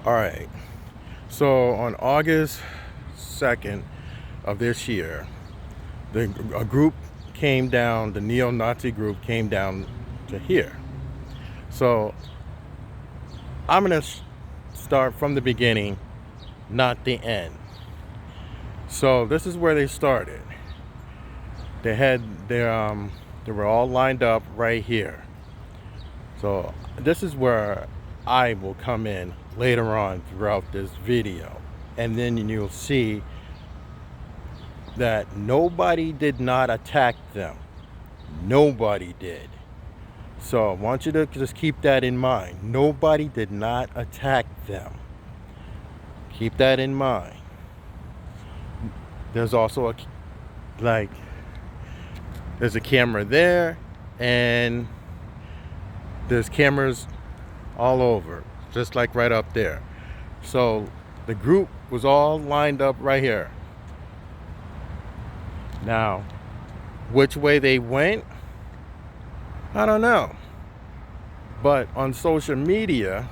All right. So on August 2nd of this year, a group came down, the neo-Nazi group came down to here. So I'm going to start from the beginning, not the end. So this is where they started. They were all lined up right here. So this is where I will come in later on throughout this video. And then you'll see that nobody did not attack them. Nobody did. So I want you to just keep that in mind. Nobody did not attack them. Keep that in mind. There's also there's a camera there, and there's cameras all over, just like right up there. So the group was all lined up right here. Now, which way they went, I don't know. But on social media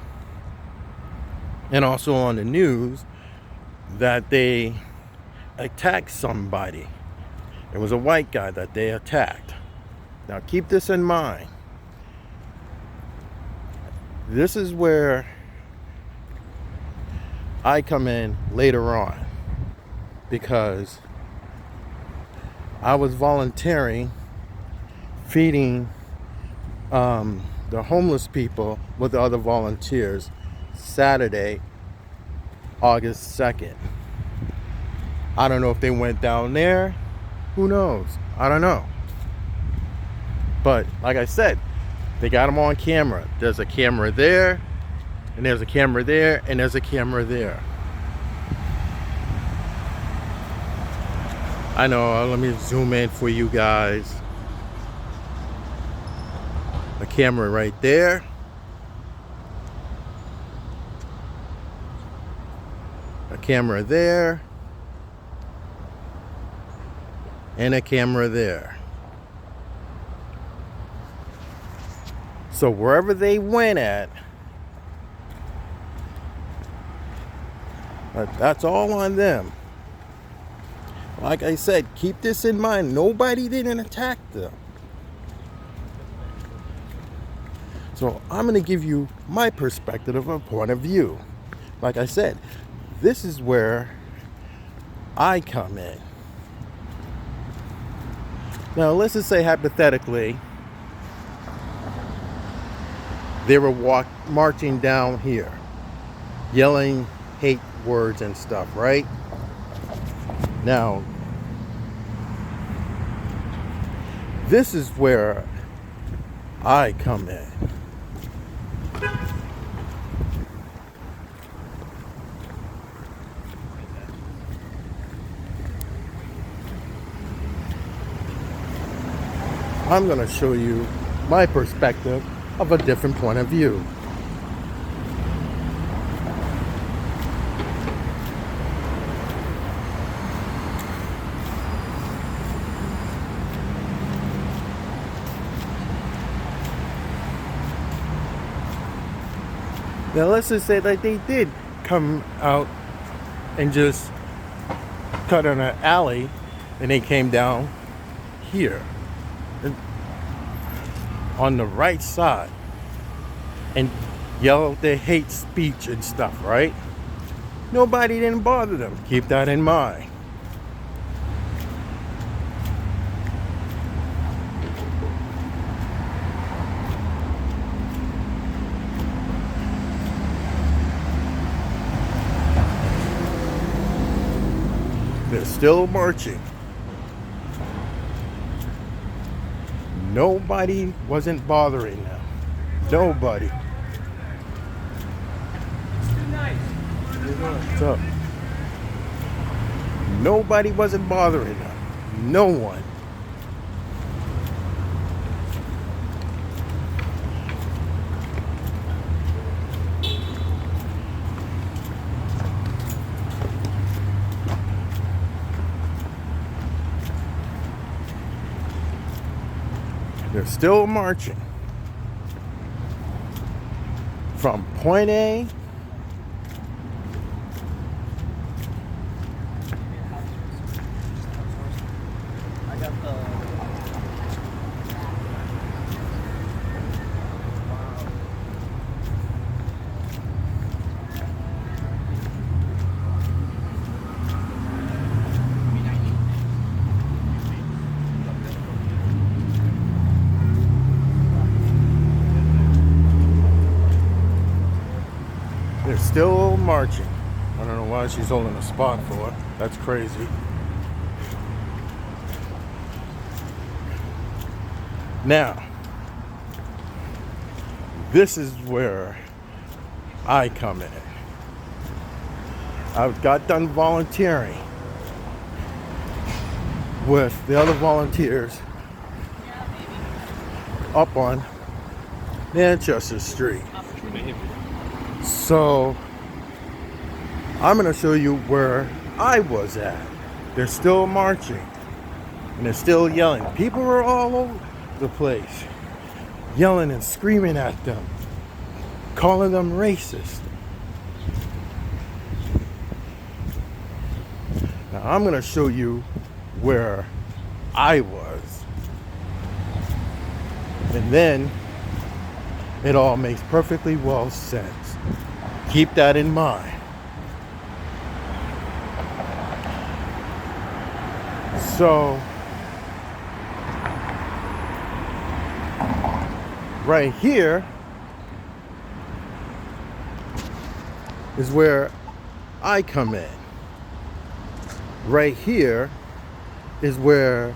and also on the news, that they attacked somebody. It was a white guy that they attacked. Now keep this in mind. This is where I come in later on, because I was volunteering feeding the homeless people with the other volunteers Saturday, August 2nd. I don't know if they went down there. Who knows? I don't know. But like I said, they got them on camera. There's a camera there, and there's a camera there, and there's a camera there. I know, let me zoom in for you guys. A camera right there. A camera there. And a camera there. So wherever they went at, that's all on them. Like I said, keep this in mind. Nobody didn't attack them. So I'm going to give you my perspective of a point of view. Like I said, this is where I come in. Now, let's just say hypothetically, they were marching down here, yelling hate words and stuff, right? Now, this is where I come in. I'm going to show you my perspective of a different point of view. Now let's just say that they did come out and just cut on an alley, and they came down here on the right side and yelled their hate speech and stuff, right? Nobody didn't bother them. Keep that in mind. They're still marching. Nobody wasn't bothering them. Nobody. What's up? Nobody wasn't bothering them. No one. They're still marching from point A They're still marching. I don't know why she's holding a spot for it. That's crazy. Now, this is where I come in. I got done volunteering with the other volunteers up on Manchester Street. So I'm going to show you where I was at. They're still marching and they're still yelling. People are all over the place yelling and screaming at them, calling them racist. Now I'm going to show you where I was. And then it all makes perfectly well sense. Keep that in mind. So, right here is where I come in. Right here is where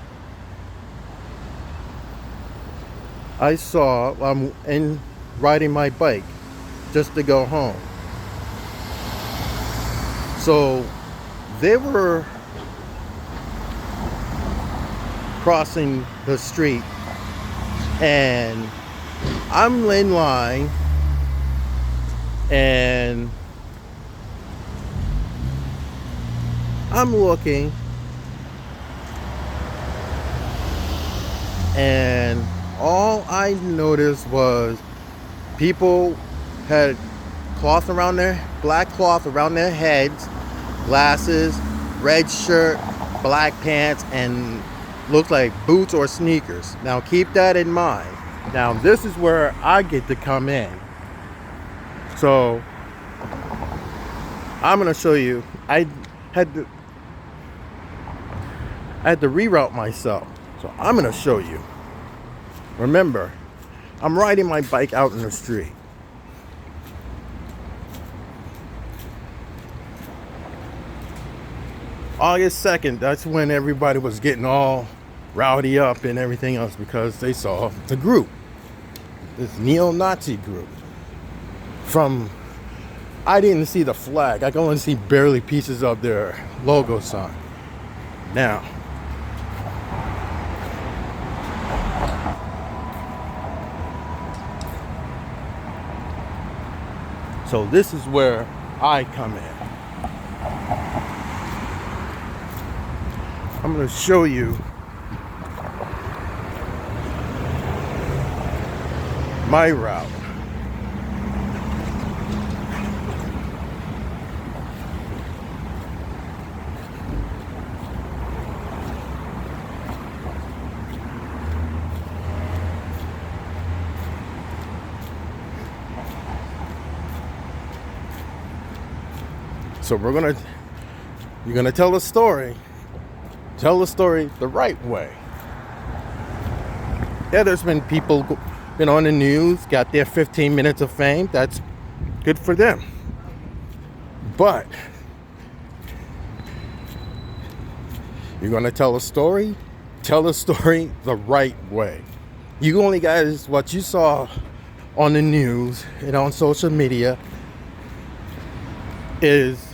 I saw, I'm riding my bike just to go home. So they were crossing the street and I'm in line and I'm looking and all I noticed was people had cloth around black cloth around their heads, glasses, red shirt, black pants, and looked like boots or sneakers. Now keep that in mind. Now this is where I get to come in. So I'm gonna show you. I had to reroute myself. So I'm gonna show you. Remember, I'm riding my bike out in the street. August 2nd, that's when everybody was getting all rowdy up and everything else because they saw the group, this neo-Nazi group. I didn't see the flag. I could only see barely pieces of their logo sign. Now, so this is where I come in. I'm going to show you my route. So you're gonna tell the story. Tell the story the right way. Yeah, there's been people been on the news, got their 15 minutes of fame. That's good for them. But you're gonna tell a story. Tell the story the right way. You only guys what you saw on the news and on social media is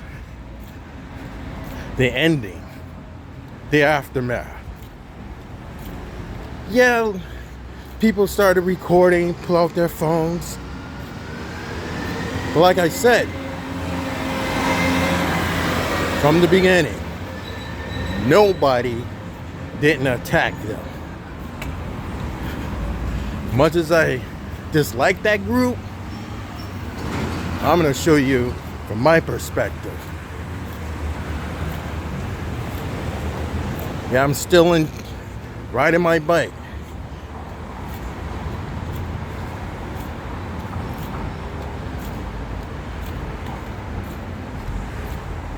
the ending, the aftermath. Yeah, people started recording, pull out their phones. But like I said, from the beginning, nobody didn't attack them. Much as I dislike that group, I'm gonna show you from my perspective. Yeah, I'm still riding my bike.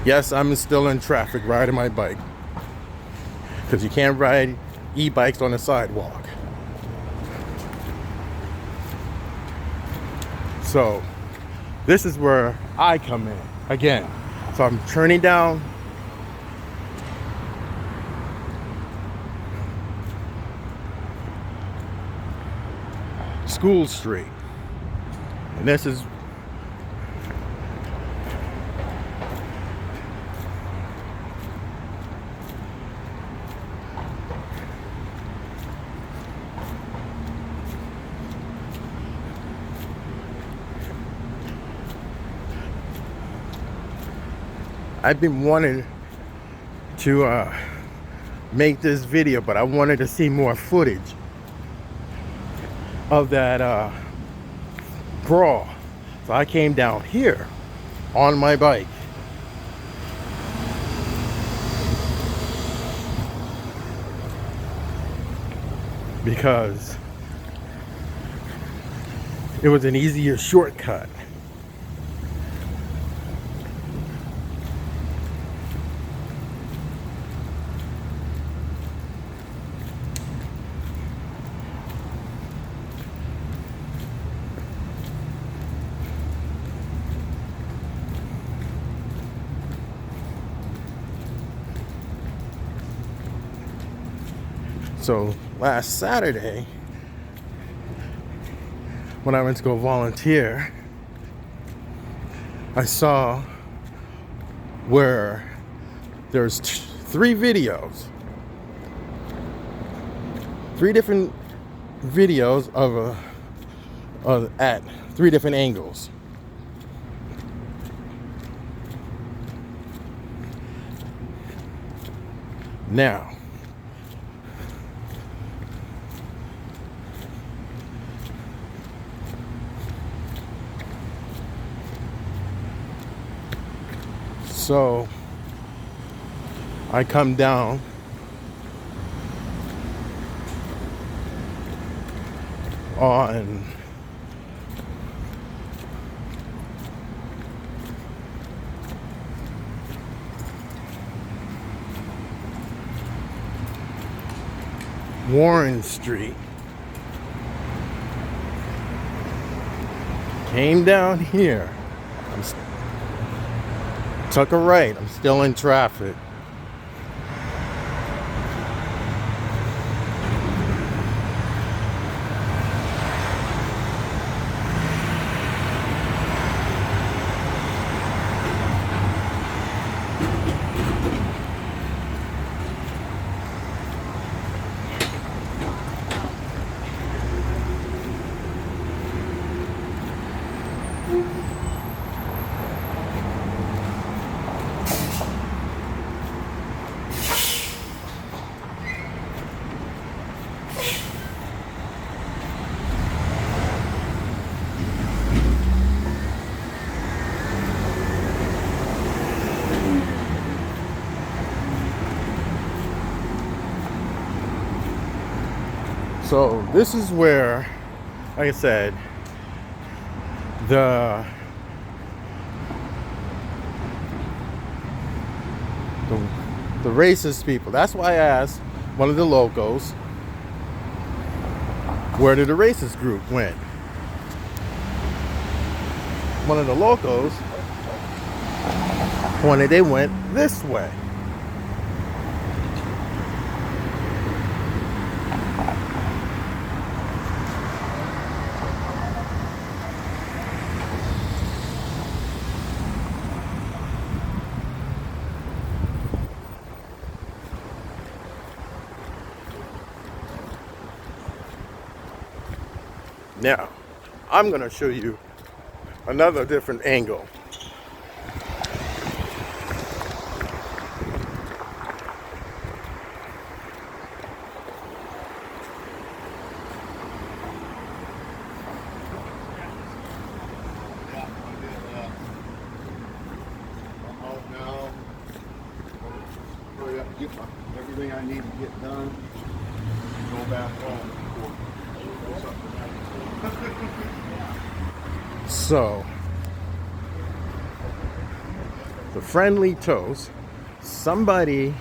Yes, I'm still in traffic riding my bike. Because you can't ride e-bikes on the sidewalk. So, This is where I come in again. So I'm turning down School Street. And this is I've been wanting to make this video, but I wanted to see more footage of that brawl. So I came down here on my bike. Because it was an easier shortcut. So last Saturday, when I went to go volunteer, I saw where there's three videos, three different videos of at three different angles. Now, so I come down on Warren Street, came down here, took a right. I'm still in traffic. So this is where, like I said, the racist people. That's why I asked one of the locals, where did the racist group went? One of the locals pointed they went this way. Now, I'm going to show you another different angle. Everything I need to get done, go back home. So, the friendly toast, somebody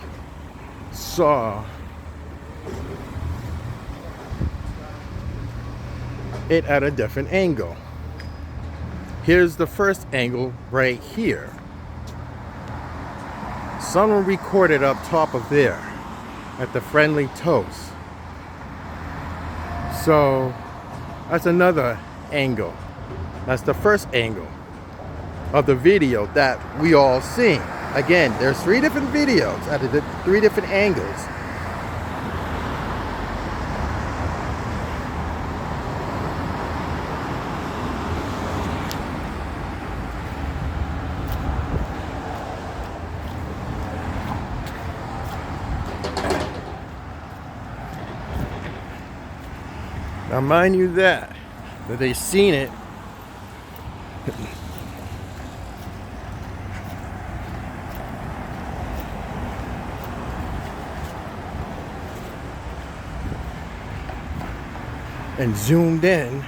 saw it at a different angle. Here's the first angle right here. Someone recorded up top of there at the Friendly Toast. So that's another angle. That's the first angle of the video that we all seen. Again, there's 3 different videos at the 3 different angles. Now mind you that they seen it and zoomed in.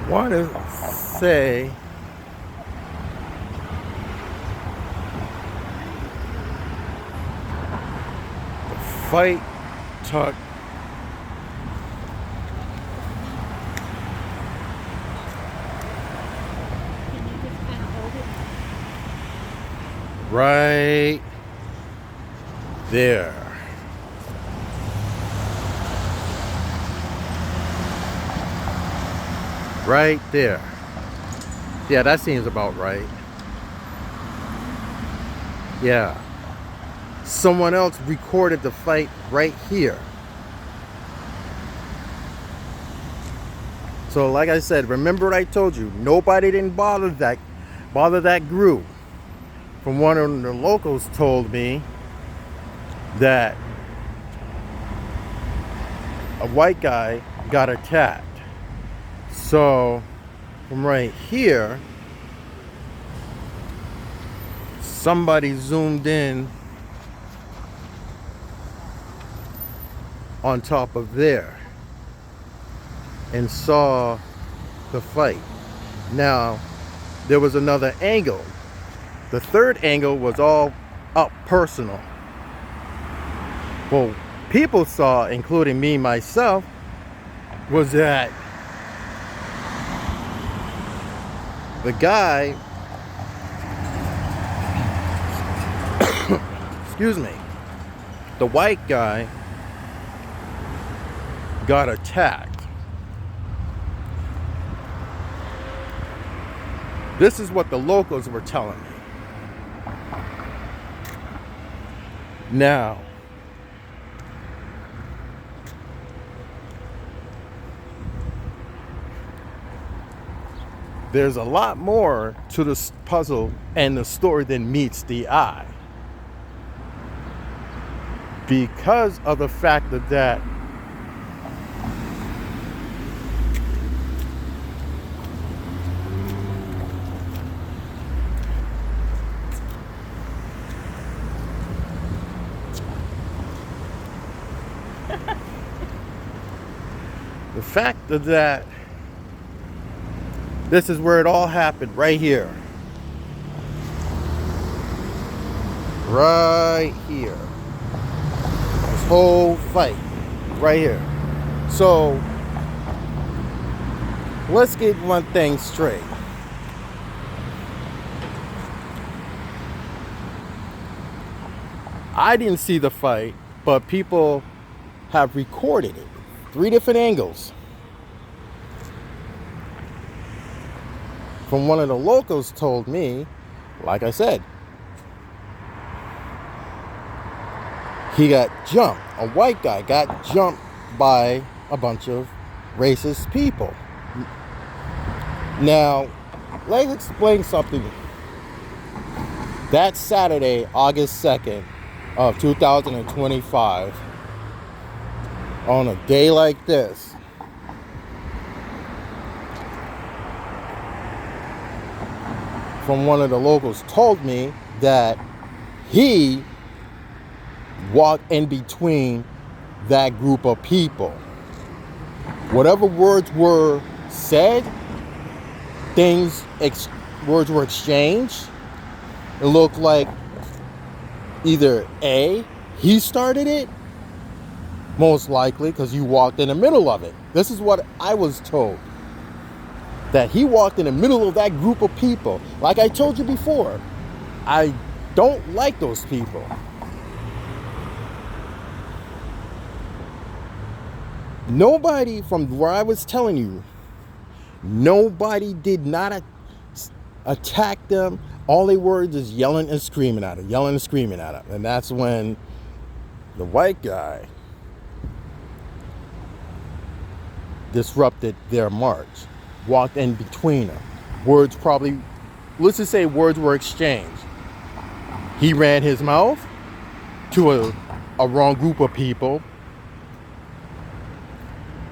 Want to say the fight took right there. Right there. Yeah, that seems about right. Yeah. Someone else recorded the fight right here. So like I said, remember what I told you, nobody didn't bother that group. From one of the locals told me that a white guy got attacked. So from right here, somebody zoomed in on top of there and saw the fight. Now, there was another angle. The third angle was all up personal. Well, people saw, including me myself, was that the guy, excuse me, the white guy got attacked. This is what the locals were telling me. Now, there's a lot more to this puzzle and the story than meets the eye. Because of the fact that the fact that this is where it all happened, right here. Right here. This whole fight, right here. So, let's get one thing straight. I didn't see the fight, but people have recorded it. 3 different angles. From one of the locals told me, like I said, he got jumped. A white guy got jumped by a bunch of racist people. Now, let's explain something. That Saturday, August 2nd of 2025, on a day like this, from one of the locals told me that he walked in between that group of people. Whatever words were said, words were exchanged. It looked like either A, he started it, most likely, because you walked in the middle of it. This is what I was told. That he walked in the middle of that group of people. Like I told you before, I don't like those people. Nobody, from where I was telling you, nobody did not attack them. All they were just yelling and screaming at him, And that's when the white guy disrupted their march, walked in between them. Let's just say words were exchanged. He ran his mouth to a wrong group of people.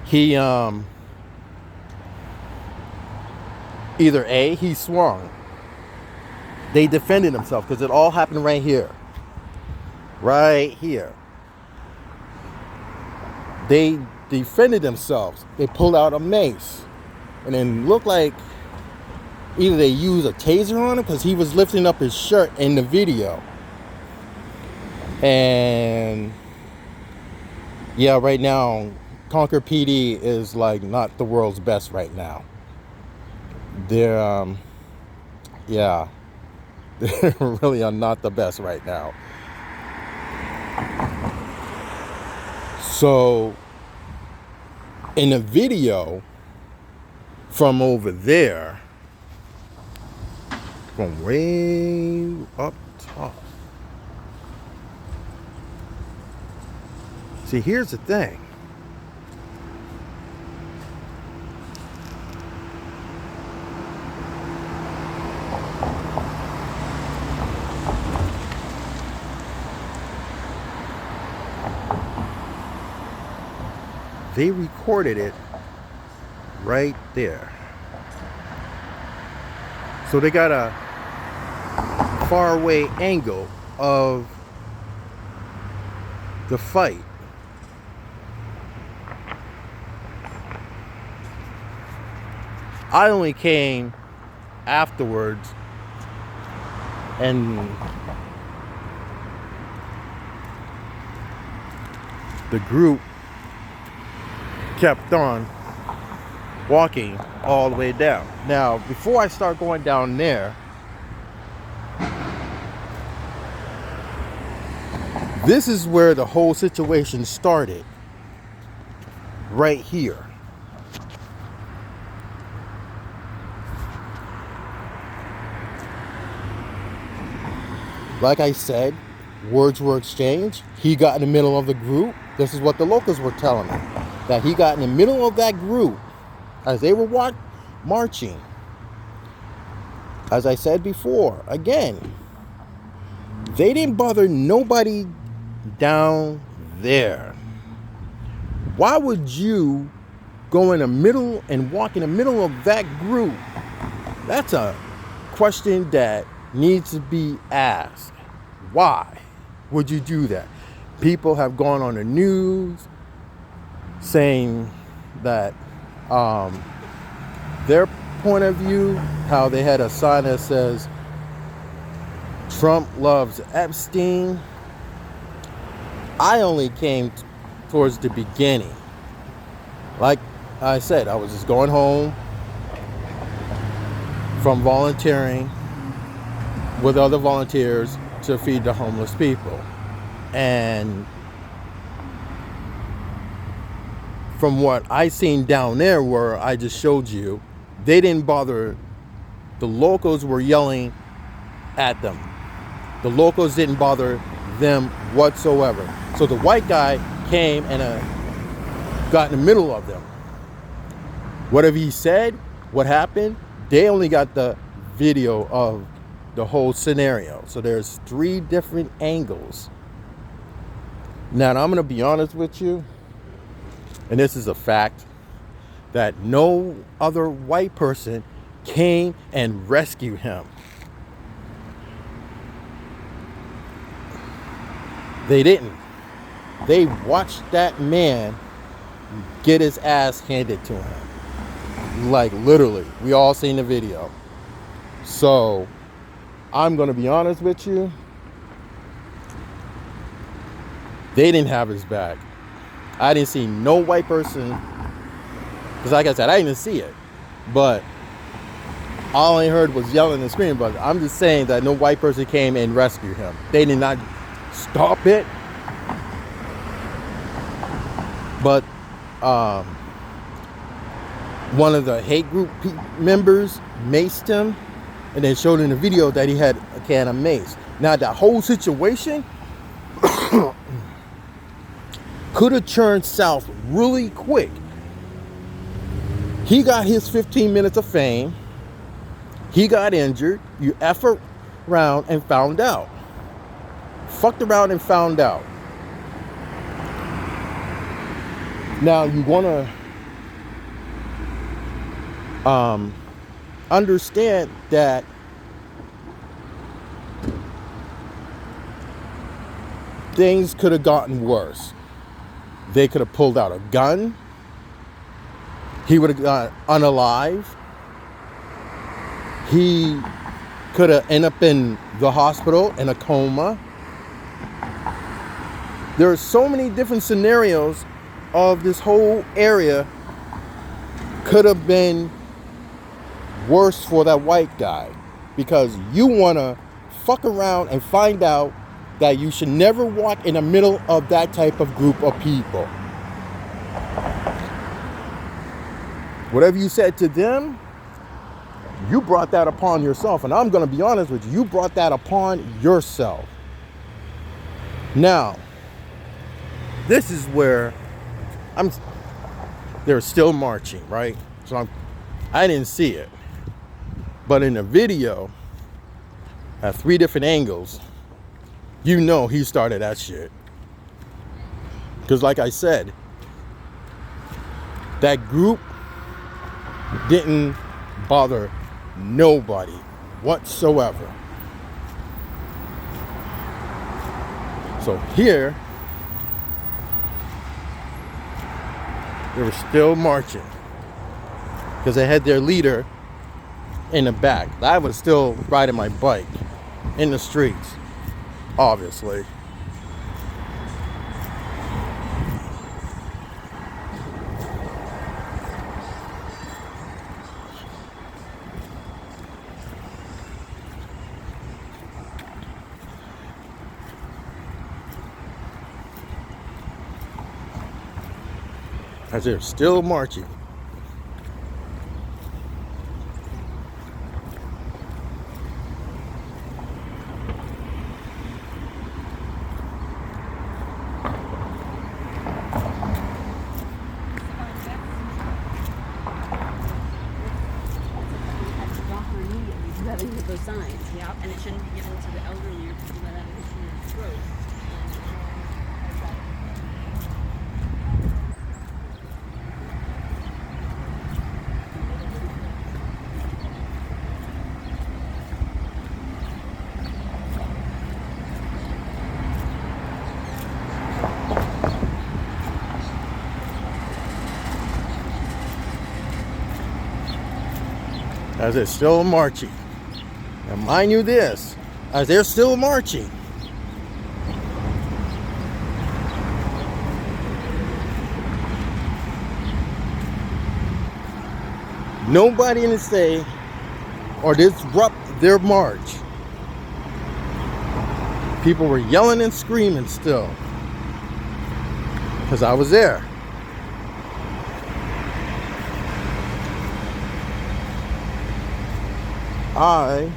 He, either A, he swung. They defended themselves because it all happened right here. Right here. They defended themselves. They pulled out a mace. And then looked like either they used a taser on him because he was lifting up his shirt in the video. And yeah, right now, Concord PD is like not the world's best right now. They're, yeah, they really are not the best right now. So, in the video from over there, from way up top. See, here's the thing. They recorded it right there. So they got a far away angle of the fight. I only came afterwards and the group kept on walking all the way down. Now, before I start going down there, this is where the whole situation started. Right here. Like I said, words were exchanged. He got in the middle of the group. This is what the locals were telling me. That he got in the middle of that group as they were marching. As I said before, again, they didn't bother nobody down there. Why would you go in the middle and walk in the middle of that group? That's a question that needs to be asked. Why would you do that? People have gone on the news saying that their point of view, how they had a sign that says Trump loves Epstein. I only came towards the beginning. Like I said, I was just going home from volunteering with other volunteers to feed the homeless people. And from what I seen down there where I just showed you, they didn't bother. The locals were yelling at them. The locals didn't bother them whatsoever. So the white guy came and got in the middle of them. Whatever he said, what happened, they only got the video of the whole scenario. So there's 3 different angles. Now, I'm going to be honest with you, and this is a fact, that no other white person came and rescued him. They didn't. They watched that man get his ass handed to him. Like, literally. We all seen the video. So, I'm going to be honest with you. They didn't have his back. I didn't see no white person. Because like I said, I didn't see it. But all I heard was yelling and screaming. But I'm just saying that no white person came and rescued him. They did not stop it. But one of the hate group members maced him and then showed in the video that he had a can of mace. Now, that whole situation could have turned south really quick. He got his 15 minutes of fame. He got injured. You F around and found out. Fucked around and found out. Now, you want to understand that things could have gotten worse. They could have pulled out a gun. He would have got unalive. He could have ended up in the hospital in a coma. There are so many different scenarios of this whole area could have been worse for that white guy, because you want to fuck around and find out that you should never walk in the middle of that type of group of people. Whatever you said to them, you brought that upon yourself. And I'm going to be honest with you, you brought that upon yourself. Now, this is where they're still marching, right? So I didn't see it. But in the video, at 3 different angles, you know he started that shit. Because like I said, that group didn't bother nobody whatsoever. So here, they were still marching because they had their leader in the back. I was still riding my bike in the streets, obviously. As they're still marching. Those signs, yeah, and it shouldn't be given to the elderly or people that have a history of stroke. As they're still marching. And mind you this, as they're still marching, nobody in the state or disrupt their march. People were yelling and screaming still, because I was there. I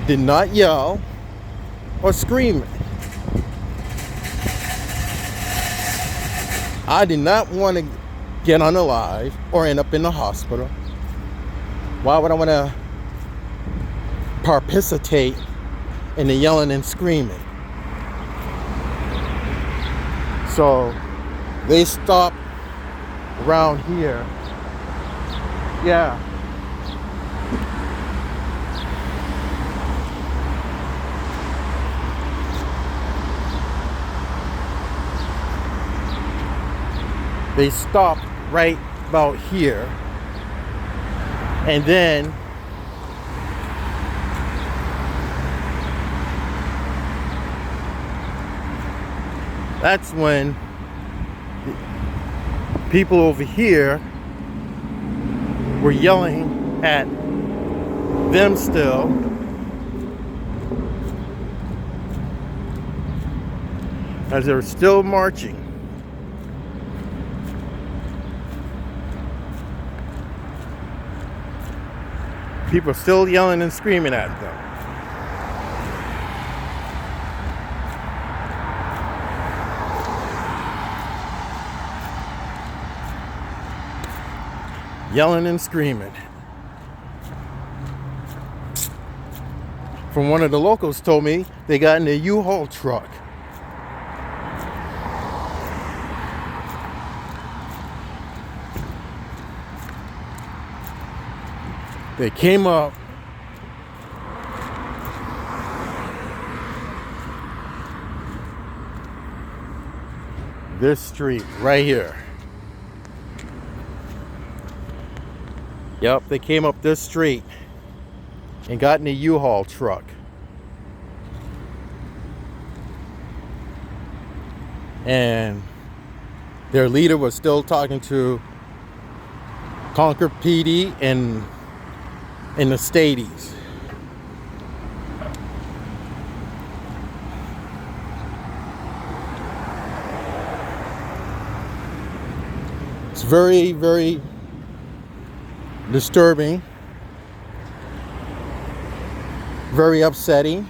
did not yell or scream. I did not want to get unalive or end up in the hospital. Why would I want to participate in the yelling and screaming? So they stopped around here. Yeah. They stopped right about here. And then that's when people over here were yelling at them still. As they're still marching. People are still yelling and screaming at them. Yelling and screaming. From one of the locals told me they got in a U-Haul truck. They came up this street right here. Yep, they came up this street and got in a U-Haul truck. And their leader was still talking to Concord PD and in the Stadies. It's very, very disturbing, very upsetting.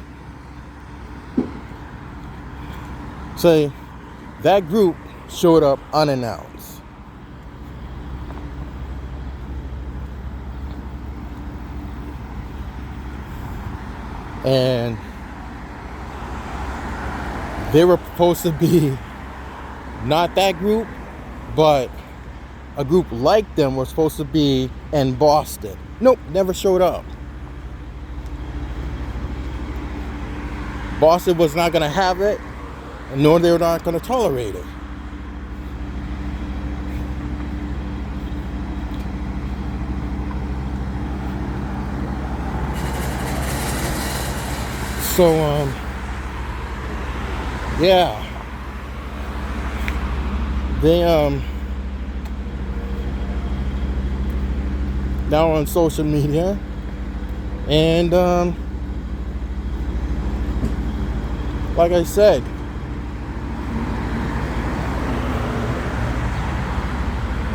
So that group showed up unannounced. And they were supposed to be not that group, but a group like them was supposed to be in Boston. Nope, never showed up. Boston was not going to have it, nor they were not going to tolerate it. So, yeah, they, now on social media, and, like I said,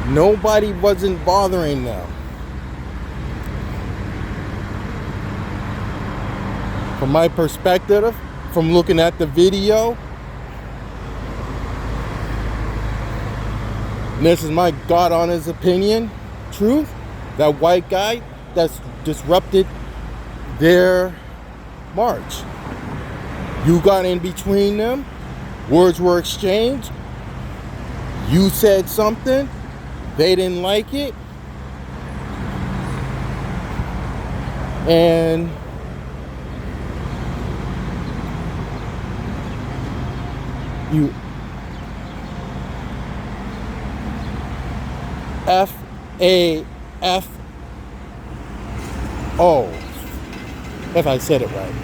nobody wasn't bothering them. From my perspective, from looking at the video, and this is my God honest opinion, truth, that white guy that's disrupted their march. You got in between them, words were exchanged, you said something, they didn't like it, and you F-A-F-O, if I said it right.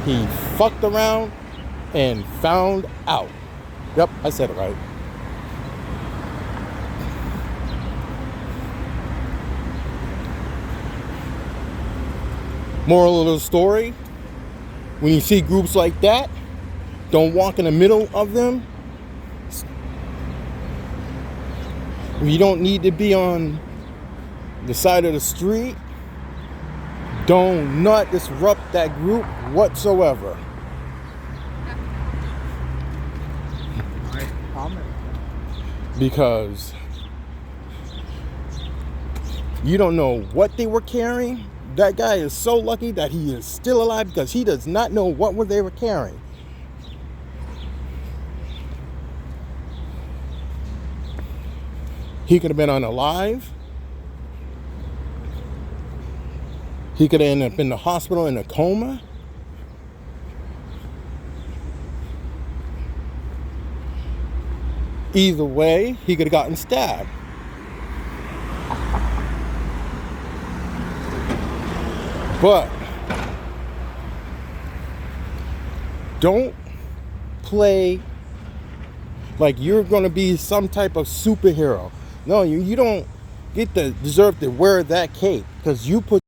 He fucked around and found out. Yep, I said it right. Moral of the story, when you see groups like that, don't walk in the middle of them. You don't need to be on the side of the street. Do not disrupt that group whatsoever. Because you don't know what they were carrying. That guy is so lucky that he is still alive because he does not know what they were carrying. He could have been unalive. He could have ended up in the hospital in a coma. Either way, he could have gotten stabbed. But don't play like you're going to be some type of superhero. No, you don't deserve to wear that cape because you put